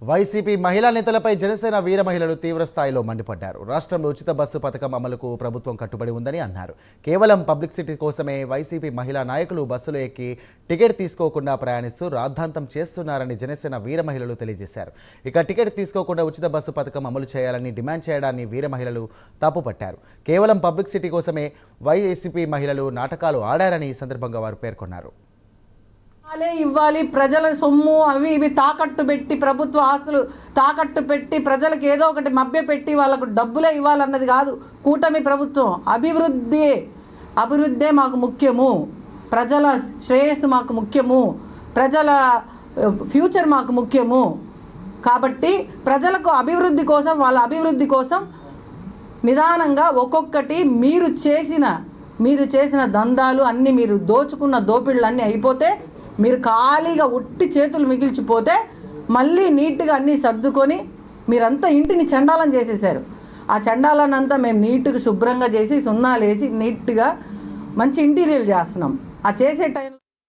YCP మహిళా నేతలపై జనసేన వీర మహిళలు తీవ్ర స్థాయిలో మండిపడ్డారు. రాష్ట్రంలో ఉచిత బస్సు పథకం అమలుకు ప్రభుత్వం కట్టుబడి ఉందని అన్నారు. కేవలం పబ్లిసిటీ కోసమే వైసీపీ మహిళా నాయకులు బస్సులు ఎక్కి టికెట్ తీసుకోకుండా ప్రయాణిస్తూ రాద్ధాంతం చేస్తున్నారని జనసేన వీర మహిళలు తెలియజేశారు. ఇక టికెట్ తీసుకోకుండా ఉచిత బస్సు పథకం అమలు చేయాలని డిమాండ్ చేయడాన్ని వీర మహిళలు తప్పుపట్టారు. కేవలం పబ్లిసిటీ కోసమే వైసీపీ మహిళలు నాటకాలు ఆడారని ఈ సందర్భంగా వారు పేర్కొన్నారు. ఇవ్వాలి, ప్రజల సొమ్ము అవి ఇవి తాకట్టు పెట్టి, ప్రభుత్వ ఆస్తులు తాకట్టు పెట్టి ప్రజలకు ఏదో ఒకటి మభ్య పెట్టి వాళ్ళకు డబ్బులే ఇవ్వాలన్నది కాదు కూటమి ప్రభుత్వం. అభివృద్ధే మాకు ముఖ్యము, ప్రజల శ్రేయస్సు మాకు ముఖ్యము, ప్రజల ఫ్యూచర్ మాకు ముఖ్యము. కాబట్టి ప్రజలకు అభివృద్ధి కోసం, వాళ్ళ అభివృద్ధి కోసం నిదానంగా ఒక్కొక్కటి మీరు చేసిన దందాలు అన్నీ, మీరు దోచుకున్న దోపిళ్ళు అన్నీ అయిపోతే, మీరు ఖాళీగా ఉట్టి చేతులు మిగిల్చిపోతే మళ్ళీ నీట్గా అన్నీ సర్దుకొని మీరంతా ఇంటిని చండాలం చేసేసారు. ఆ చండాలను అంతా మేము నీట్గా శుభ్రంగా చేసి సున్నాలేసి నీట్గా మంచి ఇంటీరియర్ చేస్తున్నాం. ఆ చేసే టైంలో